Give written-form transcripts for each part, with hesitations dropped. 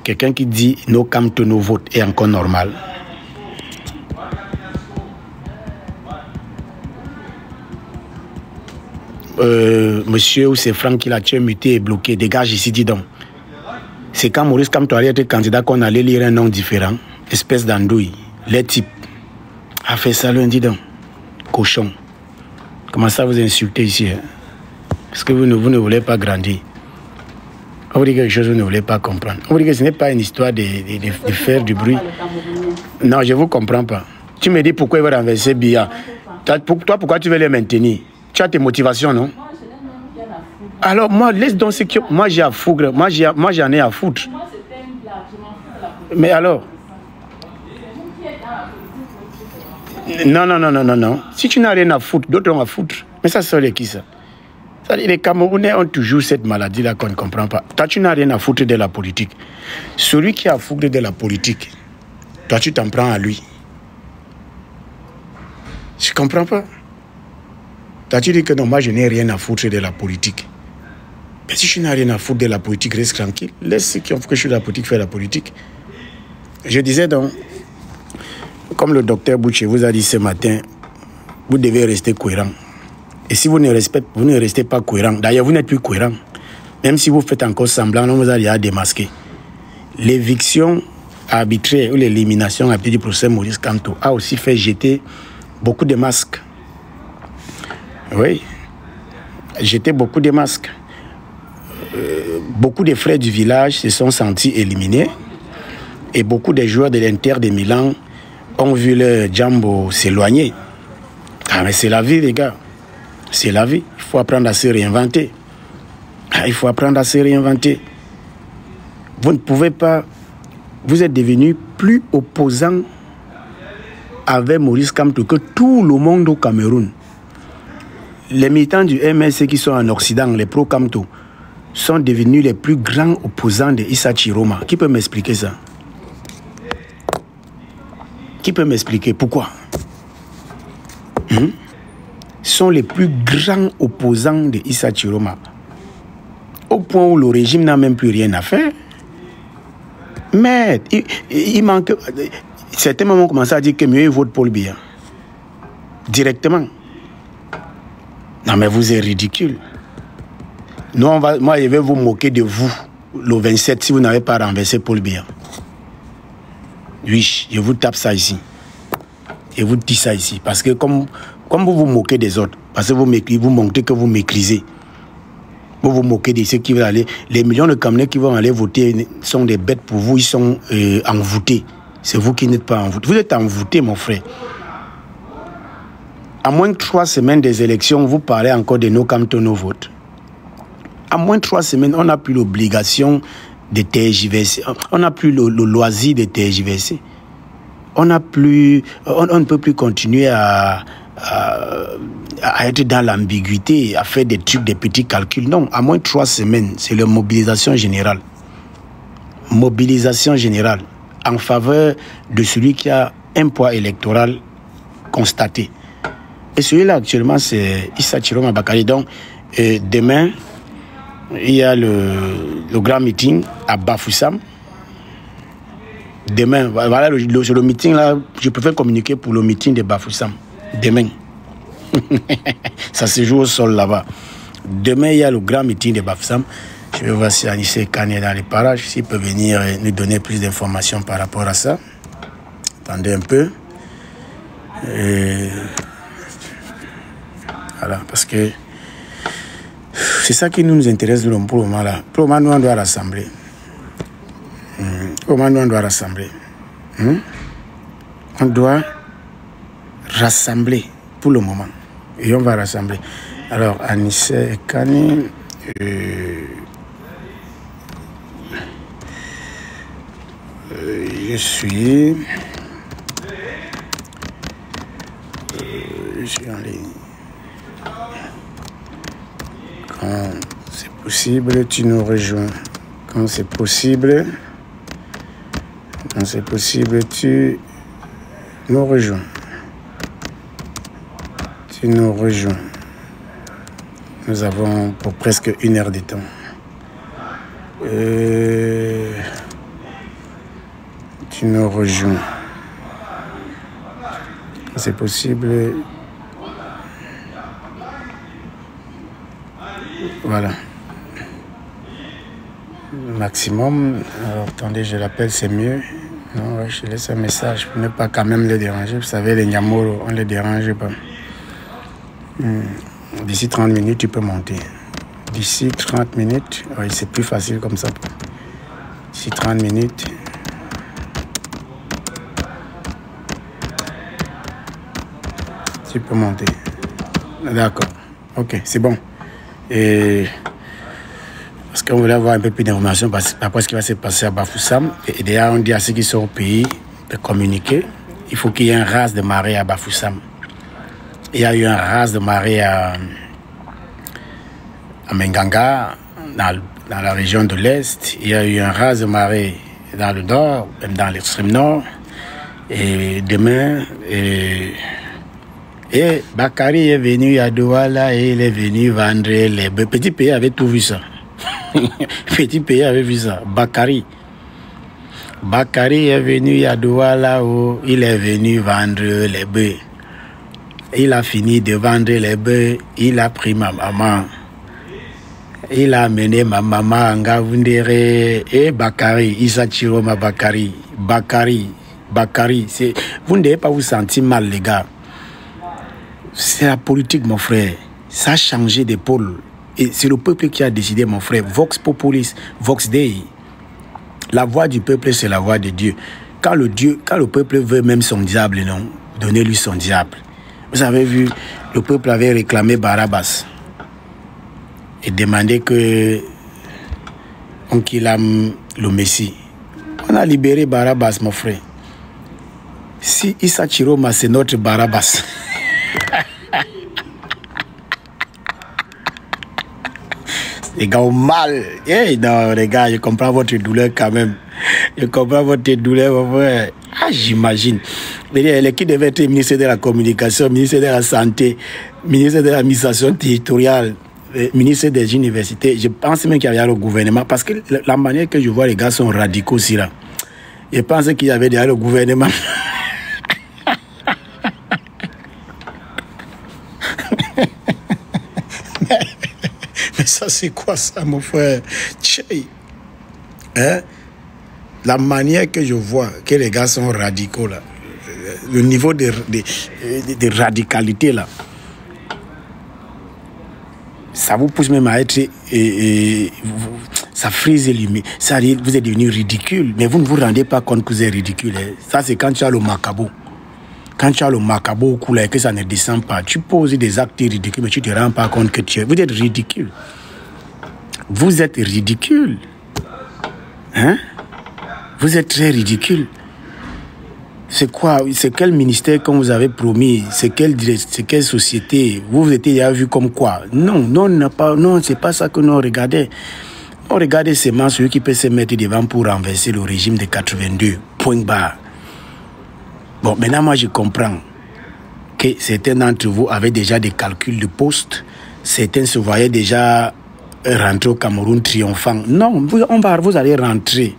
quelqu'un qui dit no Kamto, no vote est encore normal. Monsieur, ou c'est Franck qui l'a tué, muté et bloqué. Dégage ici, dis donc. C'est quand Maurice Kamto allait être candidat qu'on allait lire un nom différent. Espèce d'andouille. Les types. A fait ça lundi, donc. Cochon. Comment ça vous insulter ici, hein? Parce que vous ne voulez pas grandir. On vous dit quelque chose, vous ne voulez pas comprendre. On vous dit que ce n'est pas une histoire de faire du bruit. Non, je ne vous comprends pas. Tu me dis pourquoi il va renverser Biya. Toi, pourquoi tu veux les maintenir? Tu as tes motivations, non? Alors, moi, laisse donc ce que... Moi, j'ai à foutre. Moi, j'en ai à foutre. Mais alors... Non. Si tu n'as rien à foutre, d'autres ont à foutre. Mais ça serait qui, ça? Les Camerounais ont toujours cette maladie-là qu'on ne comprend pas. Toi, tu n'as rien à foutre de la politique. Celui qui a à foutre de la politique, toi, tu t'en prends à lui. Je ne comprends pas. Toi, tu dis que non, moi, je n'ai rien à foutre de la politique. Mais si tu n'as rien à foutre de la politique, reste tranquille. Laisse ceux qui ont fait que je suis de la politique faire la politique. Je disais donc, comme le docteur Boucher vous a dit ce matin, vous devez rester cohérent. Et si vous ne restez pas cohérent, d'ailleurs vous n'êtes plus cohérent, même si vous faites encore semblant, on vous a déjà démasqué. L'éviction arbitraire ou l'élimination à partir du procès Maurice Kamto a aussi fait jeter beaucoup de masques. Oui, jeter beaucoup de masques. Beaucoup de frères du village se sont sentis éliminés et beaucoup de joueurs de l'Inter de Milan ont vu leur Jambo s'éloigner. Ah mais c'est la vie les gars, c'est la vie, il faut apprendre à se réinventer. Il faut apprendre à se réinventer. Vous ne pouvez pas, vous êtes devenu plus opposant avec Maurice Kamto que tout le monde au Cameroun. Les militants du MSC qui sont en Occident, les pro-Kamto, sont devenus les plus grands opposants de Issa Chiroma. Qui peut m'expliquer ça? Qui peut m'expliquer pourquoi? Sont les plus grands opposants de Issa Chiroma. Au point où le régime n'a même plus rien à faire. Mais il manque... Certains moments, on commence à dire que mieux il vote Paul Biya. Directement. Non mais vous êtes ridicule. Nous, moi, je vais vous moquer de vous le 27 si vous n'avez pas renversé Paul Biya. Oui, je vous tape ça ici. Et vous dites ça ici. Parce que comme vous vous moquez des autres, parce que vous montrez que vous maîtrisez. Vous vous moquez de ceux qui veulent aller. Les millions de Camerounais qui vont aller voter sont des bêtes pour vous. Ils sont envoûtés. C'est vous qui n'êtes pas envoûtés. Vous êtes envoûtés, mon frère. À moins de 3 semaines des élections, vous parlez encore de no Kamto, no vote. À moins de 3 semaines, on n'a plus l'obligation de tergiverser. On n'a plus le loisir de tergiverser. On ne peut plus continuer à être dans l'ambiguïté, à faire des trucs, des petits calculs. Non, à moins de 3 semaines, c'est la mobilisation générale. Mobilisation générale en faveur de celui qui a un poids électoral constaté. Et celui-là, actuellement, c'est Issa Chiroma Bakari. Donc, demain, il y a le grand meeting à Bafoussam. Demain, voilà, sur le meeting là, je préfère communiquer pour le meeting de Bafoussam. Demain. Ça se joue au sol là-bas. Demain, il y a le grand meeting de Bafoussam. Je vais voir si Anissé Kane est dans les parages, s'il peut venir nous donner plus d'informations par rapport à ça. Attendez un peu. Voilà, parce que c'est ça qui nous intéresse pour le moment là. Pour le moment, nous, on doit rassembler. Pour le moment, nous, on doit rassembler. On doit rassembler pour le moment. Et on va rassembler. Alors, Anissé Kane... je suis en ligne. Quand c'est possible, tu nous rejoins. Quand c'est possible, tu nous rejoins. Tu nous rejoins. Nous avons pour presque 1 heure de temps. tu nous rejoins. C'est possible. Voilà. Maximum. Alors, attendez, je l'appelle, c'est mieux. Non, je laisse un message pour ne pas quand même les déranger. Vous savez, les Nyamoro, on ne les dérange pas. D'ici 30 minutes, tu peux monter. D'ici 30 minutes, oui, c'est plus facile comme ça. D'ici 30 minutes. Tu peux monter. D'accord. Ok, c'est bon. Et parce qu'on voulait avoir un peu plus d'informations par rapport à ce qui va se passer à Bafoussam. Et d'ailleurs, on dit à ceux qui sont au pays de communiquer. Il faut qu'il y ait un raz de marée à Bafoussam. Il y a eu un raz de marée à Menganga, dans la région de l'Est. Il y a eu un raz de marée dans le nord, même dans l'extrême nord. Et demain... Et Bakary est venu à Douala et il est venu vendre les bœufs. Petit pays avait tout vu ça. Petit pays avait vu ça. Bakary est venu à Douala où il est venu vendre les bœufs. Il a fini de vendre les bœufs. Il a pris ma maman. Il a amené ma maman à Ngavundere. Et Bakary, Issa Chiroma Bakary. Bakary, vous ne devez pas vous sentir mal, les gars. C'est la politique, mon frère. Ça a changé d'épaule. Et c'est le peuple qui a décidé, mon frère. Vox Populis, Vox Dei. La voix du peuple, c'est la voix de Dieu. Quand le peuple veut même son diable, non, donnez-lui son diable. Vous avez vu, le peuple avait réclamé Barabbas et demandé que on qu'il aime le Messie. On a libéré Barabbas, mon frère. Si Issa Chiroma, c'est notre Barabbas. Les gars ont mal. Hey, non, les gars, je comprends votre douleur quand même. Je comprends votre douleur, mon frère. Ah, j'imagine. Les qui devaient être ministre de la communication, ministre de la santé, ministre de l'administration territoriale, ministre des universités. Je pense même qu'il y avait le gouvernement. Parce que la manière que je vois les gars sont radicaux aussi là. Je pense qu'il y avait déjà le gouvernement. Mais ça, c'est quoi ça, mon frère? Hein? La manière que je vois que les gars sont radicaux, là, le niveau de radicalité, là, ça vous pousse même à être... ça frise l'humain. Ça dit, vous êtes devenu ridicule, mais vous ne vous rendez pas compte que vous êtes ridicule. Hein? Ça, c'est quand tu as le macabo. Quand tu as le macabo au cou et que ça ne descend pas, tu poses des actes ridicules, mais tu ne te rends pas compte que vous êtes ridicule. Vous êtes ridicule. Hein? Vous êtes très ridicule. C'est quoi? C'est quel ministère qu'on vous avait promis? C'est quelle société? Vous étiez déjà vu comme quoi? Non, c'est pas ça que nous regardons. On regarde seulement celui qui peut se mettre devant pour renverser le régime de 82. Point barre. Bon, maintenant, moi, je comprends que certains d'entre vous avaient déjà des calculs de poste. Certains se voyaient déjà rentrer au Cameroun triomphant. Non, vous allez rentrer.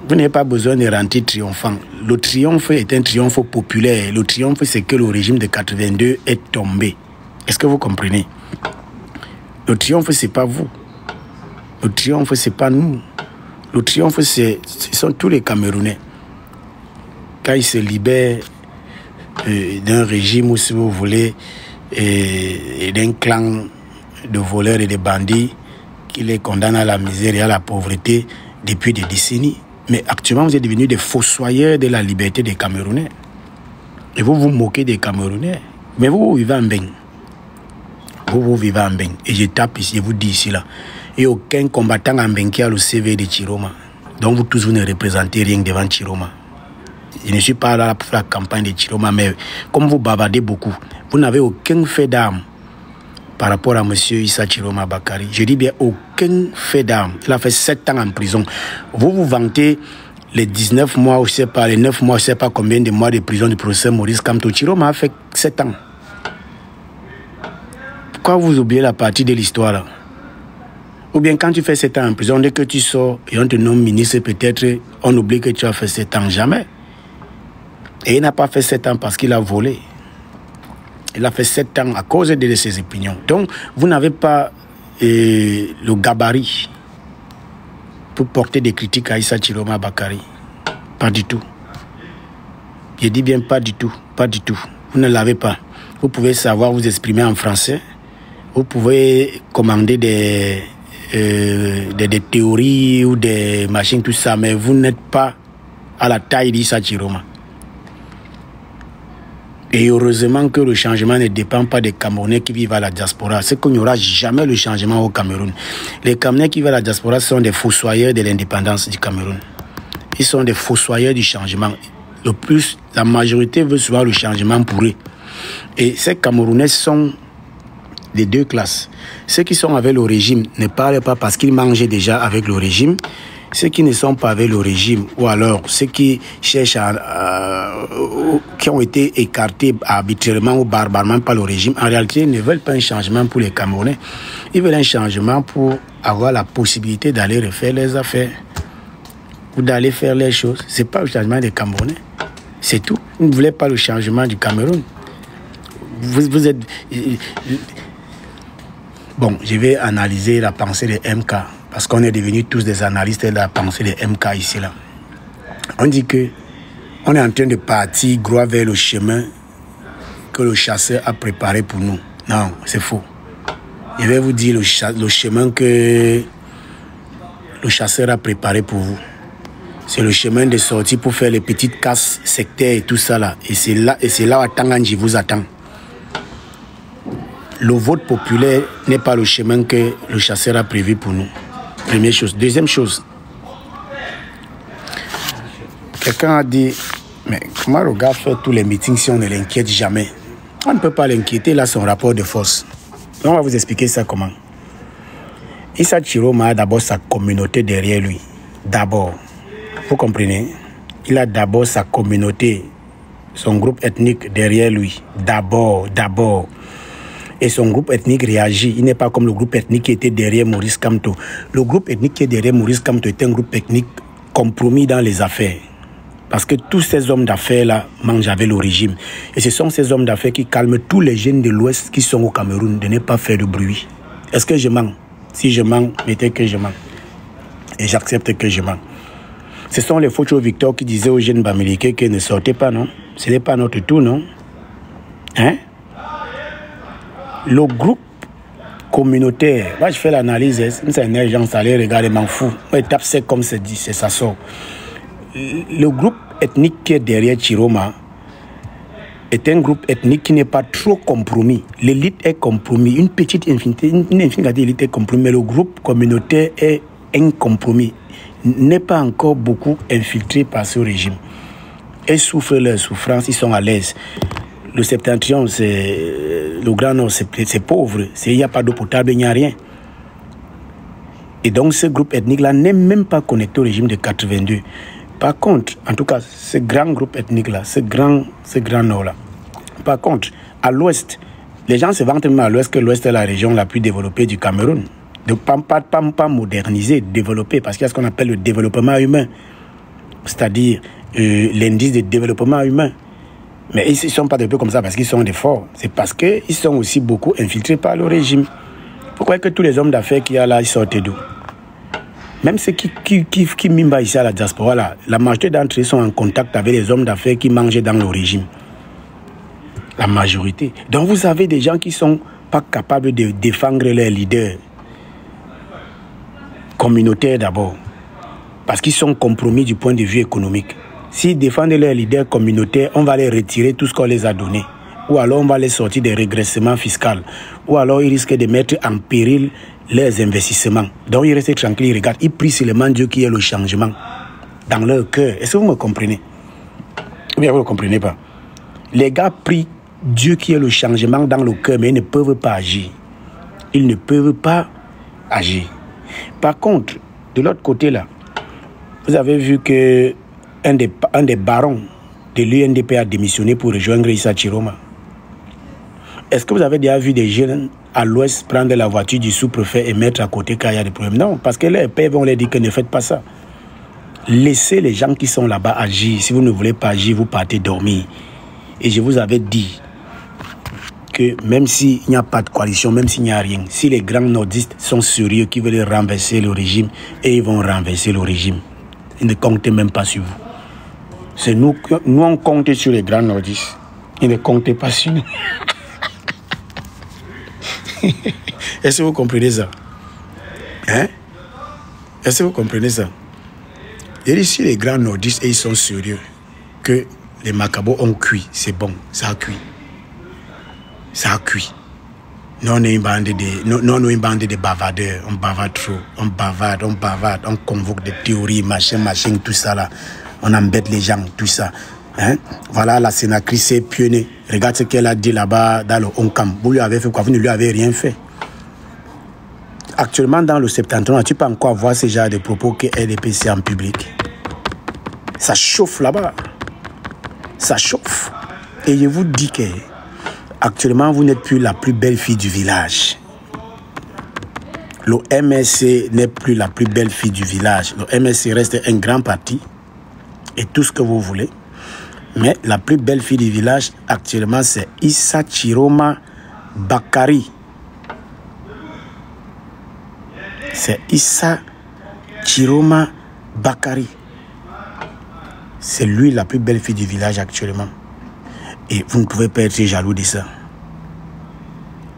Vous n'avez pas besoin de rentrer triomphant. Le triomphe est un triomphe populaire. Le triomphe, c'est que le régime de 82 est tombé. Est-ce que vous comprenez? Le triomphe, ce n'est pas vous. Le triomphe, ce n'est pas nous. Le triomphe, ce sont tous les Camerounais. Quand ils se libèrent d'un régime ou, si vous voulez, et d'un clan de voleurs et de bandits qui les condamne à la misère et à la pauvreté depuis des décennies. Mais actuellement, vous êtes devenus des fossoyeurs de la liberté des Camerounais. Et vous vous moquez des Camerounais. Mais vous vivez en bain. Vous vivez en bain. Et je tape ici, je vous dis ici là. Et aucun combattant en bain qui a le CV de Chiroma. Donc vous tous, vous ne représentez rien devant Chiroma. Je ne suis pas là pour la campagne de Chiroma, mais comme vous bavardez beaucoup, vous n'avez aucun fait d'armes par rapport à M. Issa Chiroma Bakary. Je dis bien aucun fait d'armes. Il a fait 7 ans en prison. Vous vous vantez les 19 mois, je ne sais pas, les 9 mois, je ne sais pas combien de mois de prison du professeur Maurice Kamto. Chiroma a fait 7 ans. Pourquoi vous oubliez la partie de l'histoire là? Ou bien quand tu fais 7 ans en prison, dès que tu sors et on te nomme ministre, peut-être on oublie que tu as fait 7 ans. Jamais. Et il n'a pas fait 7 ans parce qu'il a volé. Il a fait 7 ans à cause de ses opinions. Donc, vous n'avez pas le gabarit pour porter des critiques à Issa Chiroma Bakary. Pas du tout. Je dis bien pas du tout. Pas du tout. Vous ne l'avez pas. Vous pouvez savoir vous exprimer en français. Vous pouvez commander des théories ou des machines, tout ça, mais vous n'êtes pas à la taille d'Issa Chiroma. Et heureusement que le changement ne dépend pas des Camerounais qui vivent à la diaspora. C'est qu'il n'y aura jamais le changement au Cameroun. Les Camerounais qui vivent à la diaspora sont des fossoyeurs de l'indépendance du Cameroun. Ils sont des fossoyeurs du changement. Le plus, la majorité veut souvent le changement pour eux. Et ces Camerounais sont des deux classes. Ceux qui sont avec le régime ne parlent pas parce qu'ils mangeaient déjà avec le régime. Ceux qui ne sont pas avec le régime, ou alors ceux qui cherchent qui ont été écartés arbitrairement ou barbairement par le régime, en réalité, ils ne veulent pas un changement pour les Camerounais. Ils veulent un changement pour avoir la possibilité d'aller refaire les affaires ou d'aller faire les choses. Ce n'est pas le changement des Camerounais. C'est tout. Vous ne voulez pas le changement du Cameroun. Vous êtes... Bon, je vais analyser la pensée de MK. Parce qu'on est devenus tous des analystes de la pensée de MK ici, là. On dit que on est en train de partir droit vers le chemin que le chasseur a préparé pour nous. Non, c'est faux. Je vais vous dire le chemin que le chasseur a préparé pour vous. C'est le chemin de sortie pour faire les petites casses sectaires et tout ça, là. Et c'est là où Tanganji vous attend. Le vote populaire n'est pas le chemin que le chasseur a prévu pour nous. Première chose. Deuxième chose. Quelqu'un a dit, mais comment le gars fait tous les meetings si on ne l'inquiète jamais? On ne peut pas l'inquiéter, là, son rapport de force. On va vous expliquer ça comment. Issa Chiroma a d'abord sa communauté derrière lui. D'abord. Vous comprenez? Il a d'abord sa communauté, son groupe ethnique derrière lui. D'abord. Et son groupe ethnique réagit. Il n'est pas comme le groupe ethnique qui était derrière Maurice Kamto. Le groupe ethnique qui est derrière Maurice Kamto est un groupe ethnique compromis dans les affaires. Parce que tous ces hommes d'affaires-là mangent avec le régime. Et ce sont ces hommes d'affaires qui calment tous les jeunes de l'Ouest qui sont au Cameroun de ne pas faire de bruit. Est-ce que je mens? Si je mens, mettez que je mens. Et j'accepte que je mens. Ce sont les Focho Victor qui disaient aux jeunes Bamileke qu'ils ne sortaient pas, non? Ce n'est pas notre tour, non? Hein? Le groupe communautaire, moi je fais l'analyse, c'est un gens allez regarder, m'en fous. Moi je tape c'est comme c'est dit, c'est ça sort. Le groupe ethnique qui est derrière Chiroma est un groupe ethnique qui n'est pas trop compromis. L'élite est compromis, une petite infinité, une infinité d'élite est compromis, mais le groupe communautaire est un compromis. N'est pas encore beaucoup infiltré par ce régime. Ils souffrent leur souffrance, ils sont à l'aise. Le septentrion, le Grand Nord, c'est pauvre. Il n'y a pas d'eau potable, il n'y a rien. Et donc, ce groupe ethnique-là n'est même pas connecté au régime de 82. Par contre, en tout cas, ce grand groupe ethnique-là, ce grand Nord-là. Par contre, à l'Ouest, les gens se vantent même à l'Ouest que l'Ouest est la région la plus développée du Cameroun. Donc, pas modernisée, développée, parce qu'il y a ce qu'on appelle le développement humain. C'est-à-dire l'indice de développement humain. Mais ils ne sont pas développés comme ça parce qu'ils sont des forts. C'est parce qu'ils sont aussi beaucoup infiltrés par le régime. Pourquoi que tous les hommes d'affaires qu'il y a là, ils sortent d'où? Même ceux qui miment ici à la diaspora, là, la majorité d'entre eux sont en contact avec les hommes d'affaires qui mangent dans le régime. La majorité. Donc vous avez des gens qui ne sont pas capables de défendre leurs leaders communautaires d'abord. Parce qu'ils sont compromis du point de vue économique. S'ils défendent leurs leaders communautaires, on va les retirer tout ce qu'on les a donné. Ou alors on va les sortir des régressements fiscaux. Ou alors ils risquent de mettre en péril leurs investissements. Donc ils restent tranquilles, ils regardent. Ils prient seulement Dieu qui est le changement dans leur cœur. Est-ce que vous me comprenez? Ou bien vous ne comprenez pas? Les gars prient Dieu qui est le changement dans le cœur, mais ils ne peuvent pas agir. Ils ne peuvent pas agir. Par contre, de l'autre côté là, vous avez vu que un des barons de l'UNDP a démissionné pour rejoindre Issa Chiroma. Est-ce que vous avez déjà vu des jeunes à l'ouest prendre la voiture du sous-préfet et mettre à côté quand il y a des problèmes? Non, parce que les pères vont leur dire que ne faites pas ça. Laissez les gens qui sont là-bas agir. Si vous ne voulez pas agir, vous partez dormir. Et je vous avais dit que même s'il n'y a pas de coalition, même s'il n'y a rien, si les grands nordistes sont sérieux qui veulent renverser le régime, et ils vont renverser le régime. Ils ne comptent même pas sur vous. C'est nous, on compte sur les grands nordistes. Ils ne comptent pas sur nous. Est-ce que vous comprenez ça? Hein? Est-ce que vous comprenez ça? Et ici, les grands nordistes, et ils sont sérieux que les macabos ont cuit. C'est bon, ça a cuit. Ça a cuit. Nous, on est une bande de bavardeurs. On bavarde trop. On bavarde, on convoque des théories, machin, tout ça là. On embête les gens, tout ça. Hein? Voilà, la sénatrice s'est pionnière. Regarde ce qu'elle a dit là-bas dans le Oncam. Vous lui avez fait quoi? Vous ne lui avez rien fait. Actuellement, dans le septentrion, tu peux encore voir ce genre de propos que LDPC en public. Ça chauffe là-bas. Ça chauffe. Et je vous dis que actuellement, vous n'êtes plus la plus belle fille du village. Le MSC n'est plus la plus belle fille du village. Le MSC reste un grand parti et tout ce que vous voulez. Mais la plus belle fille du village actuellement, c'est Issa Chiroma Bakari. C'est Issa Chiroma Bakari. C'est lui la plus belle fille du village actuellement. Et vous ne pouvez pas être jaloux de ça.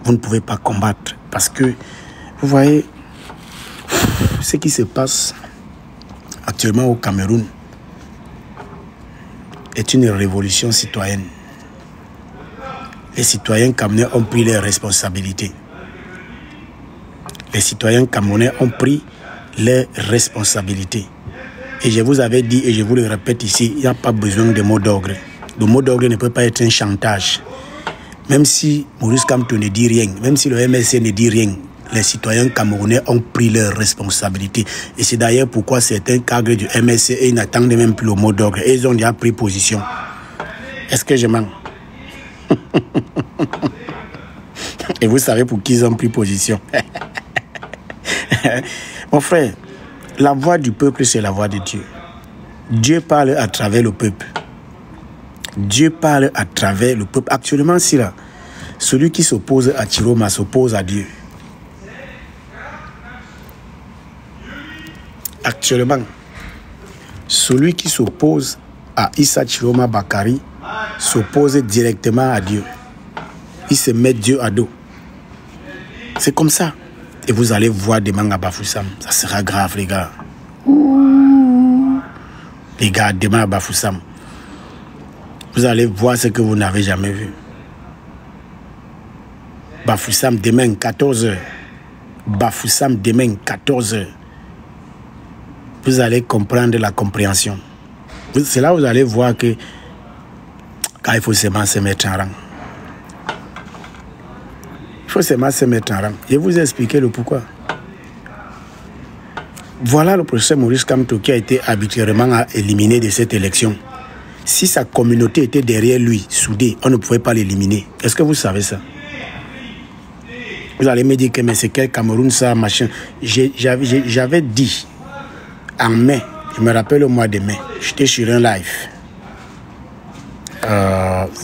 Vous ne pouvez pas combattre. Parce que, vous voyez, ce qui se passe actuellement au Cameroun est une révolution citoyenne. Les citoyens camerounais ont pris leurs responsabilités. Les citoyens camerounais ont pris leurs responsabilités. Et je vous avais dit, et je vous le répète ici, il n'y a pas besoin de mots d'ordre. Le mot d'ordre ne peut pas être un chantage. Même si Maurice Kamto ne dit rien, même si le MSC ne dit rien, les citoyens camerounais ont pris leurs responsabilités. Et c'est d'ailleurs pourquoi certains cadres du MSC n'attendent même plus le mot d'ordre. Et ils ont déjà pris position. Est-ce que je mens? Et vous savez pour qui ils ont pris position? Mon frère, la voix du peuple, c'est la voix de Dieu. Dieu parle à travers le peuple. Dieu parle à travers le peuple. Actuellement, si là, celui qui s'oppose à Chiroma s'oppose à Dieu. Actuellement, celui qui s'oppose à Issa Chiroma Bakari s'oppose directement à Dieu. Il se met Dieu à dos. C'est comme ça. Et vous allez voir demain à Bafoussam. Ça sera grave, les gars. Les gars, demain à Bafoussam. Vous allez voir ce que vous n'avez jamais vu. Bafoussam demain, 14h. Bafoussam demain, 14h. Vous allez comprendre la compréhension. C'est là où vous allez voir que quand il faut seulement se mettre en rang. Il faut seulement se mettre en rang. Je vais vous expliquer le pourquoi. Voilà le professeur Maurice Kamto qui a été arbitrairement éliminé de cette élection. Si sa communauté était derrière lui, soudée, on ne pouvait pas l'éliminer. Est-ce que vous savez ça? Vous allez me dire que mais c'est quel Cameroun ça, machin. J'avais dit en mai, je me rappelle le mois de mai, j'étais sur un live.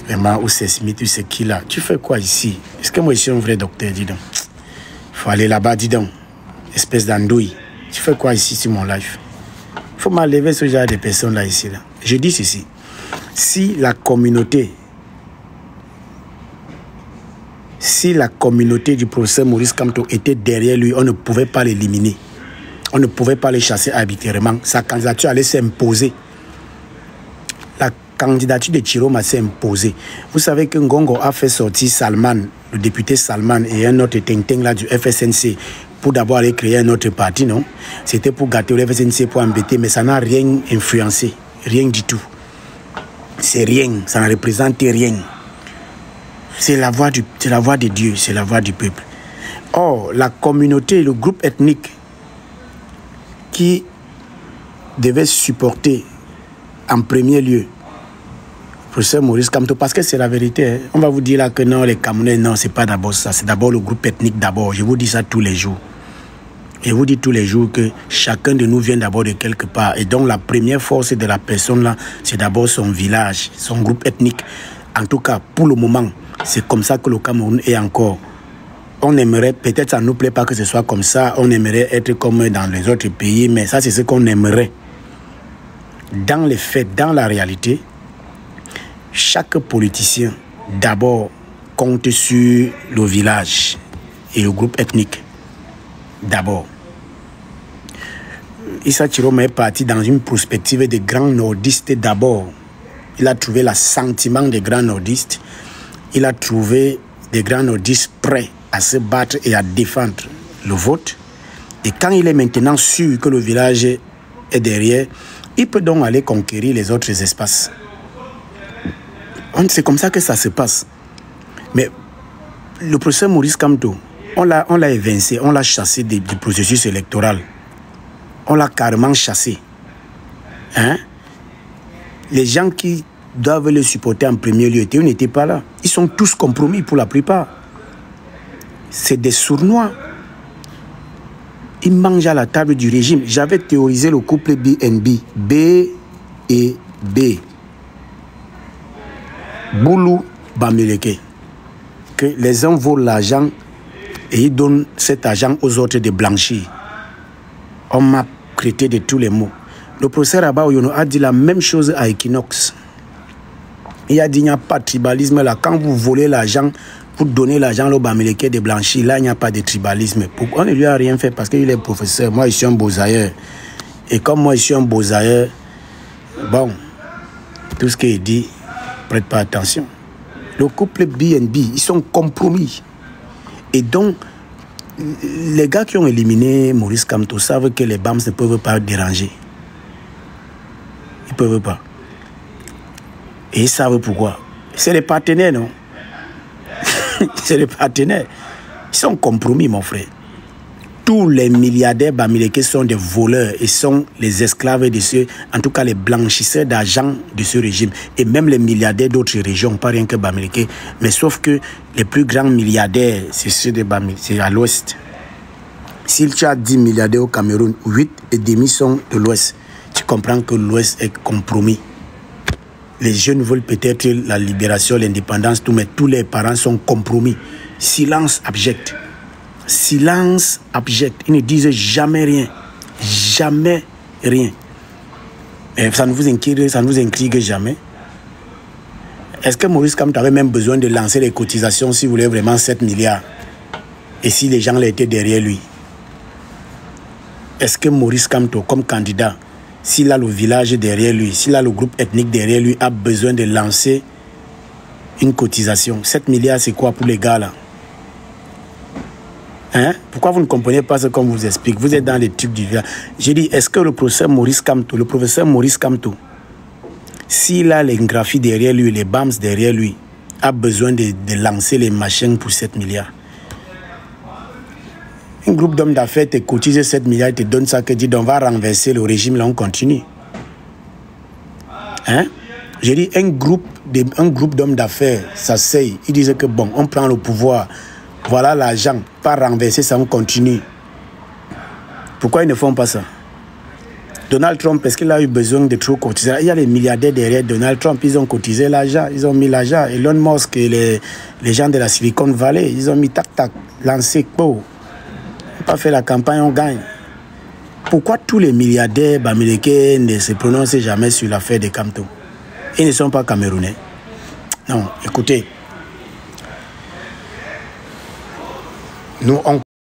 Vraiment, où c'est Smith, où c'est qui là? Tu fais quoi ici? Est-ce que moi je suis un vrai docteur, dis donc? Il faut aller là-bas, dis donc. Espèce d'andouille. Tu fais quoi ici sur mon live? Il faut m'enlever ce genre de personnes là ici. Là. Je dis ceci. Si la communauté du professeur Maurice Kamto était derrière lui, on ne pouvait pas l'éliminer. On ne pouvait pas le chasser arbitrairement. Sa candidature allait s'imposer. La candidature de Chiroma s'est imposée. Vous savez que Ngongo a fait sortir Salman, le député Salman et un autre Tintin là du FSNC pour d'abord aller créer un autre parti, non? C'était pour gâter le FSNC, pour embêter, mais ça n'a rien influencé. Rien du tout. C'est rien. Ça ne représente rien. C'est la voix de Dieu. C'est la voix du peuple. Or, la communauté, le groupe ethnique qui devait supporter en premier lieu professeur Maurice Kamto, parce que c'est la vérité. Hein. On va vous dire là que non, les Camerounais, non, c'est pas d'abord ça. C'est d'abord le groupe ethnique d'abord. Je vous dis ça tous les jours. Je vous dis tous les jours que chacun de nous vient d'abord de quelque part. Et donc la première force de la personne là, c'est d'abord son village, son groupe ethnique. En tout cas, pour le moment, c'est comme ça que le Cameroun est encore. On aimerait, peut-être ça ne nous plaît pas que ce soit comme ça, on aimerait être comme dans les autres pays, mais ça c'est ce qu'on aimerait. Dans les faits, dans la réalité, chaque politicien d'abord compte sur le village et le groupe ethnique. D'abord. Issa Chiroma est parti dans une perspective de grands nordistes d'abord. Il a trouvé l'assentiment des grands nordistes. Il a trouvé des grands nordistes prêts à se battre et à défendre le vote. Et quand il est maintenant sûr que le village est derrière, il peut donc aller conquérir les autres espaces. C'est comme ça que ça se passe. Mais le professeur Maurice Kamto, on l'a évincé, on l'a chassé du processus électoral. On l'a carrément chassé. Hein? Les gens qui doivent le supporter en premier lieu, ils n'étaient pas là. Ils sont tous compromis pour la plupart. C'est des sournois. Ils mangent à la table du régime. J'avais théorisé le couple BNB. B et B. Boulou Bamileke. Que les uns volent l'argent et ils donnent cet argent aux autres de blanchir. On m'a traité de tous les mots. Le professeur Abba Oyono a dit la même chose à Equinox. Il a dit il n'y a pas de tribalisme là. Quand vous volez l'argent, pour donner l'argent au Bamileke de blanchir, là il n'y a pas de tribalisme. Pourquoi on ne lui a rien fait? Parce qu'il est professeur. Moi je suis un beaux-ailleurs. Et comme moi je suis un beaux-ailleurs, bon, tout ce qu'il dit, prête pas attention. Le couple BNB, ils sont compromis. Et donc, les gars qui ont éliminé Maurice Kamto savent que les BAMS ne peuvent pas déranger. Ils ne peuvent pas. Et ils savent pourquoi. C'est les partenaires, non? C'est les partenaires. Ils sont compromis, mon frère. Tous les milliardaires Bamileke sont des voleurs et sont les esclaves de ceux, en tout cas les blanchisseurs d'argent de ce régime. Et même les milliardaires d'autres régions, pas rien que Bamileke. Mais sauf que les plus grands milliardaires, c'est ceux de Bamileke, c'est à l'ouest. S'il y a 10 milliardaires au Cameroun, 8,5 sont de l'ouest. Tu comprends que l'ouest est compromis. Les jeunes veulent peut-être la libération, l'indépendance, tout, mais tous les parents sont compromis. Silence abject. Silence abject. Ils ne disent jamais rien. Jamais rien. Et ça ne vous intrigue jamais. Est-ce que Maurice Kamto avait même besoin de lancer les cotisations s'il voulait vraiment 7 milliards? Et si les gens étaient derrière lui? Est-ce que Maurice Kamto, comme candidat, s'il a le village derrière lui, s'il a le groupe ethnique derrière lui, a besoin de lancer une cotisation? 7 milliards, c'est quoi pour les gars là? Hein? Pourquoi vous ne comprenez pas ce qu'on vous explique? Vous êtes dans les trucs du village. J'ai dit, est-ce que le professeur Maurice Kamto, s'il a les graphies derrière lui, les BAMS derrière lui, a besoin de lancer les machines pour 7 milliards? Un groupe d'hommes d'affaires te cotise 7 milliards, te donne ça, que dit, on va renverser le régime, là on continue. Hein? J'ai dit, un groupe d'hommes d'affaires s'asseye, ils disent que bon, on prend le pouvoir, voilà l'argent, pas renverser ça, on continue. Pourquoi ils ne font pas ça? Donald Trump, est-ce qu'il a eu besoin de trop cotiser? Il y a les milliardaires derrière Donald Trump, ils ont cotisé l'argent, ils ont mis l'argent. Elon Musk et les gens de la Silicon Valley, ils ont mis tac-tac, lancé, on n'a pas fait la campagne, on gagne. Pourquoi tous les milliardaires Bamileke ne se prononcent jamais sur l'affaire de Kamto? Ils ne sont pas camerounais. Non, écoutez. Nous, on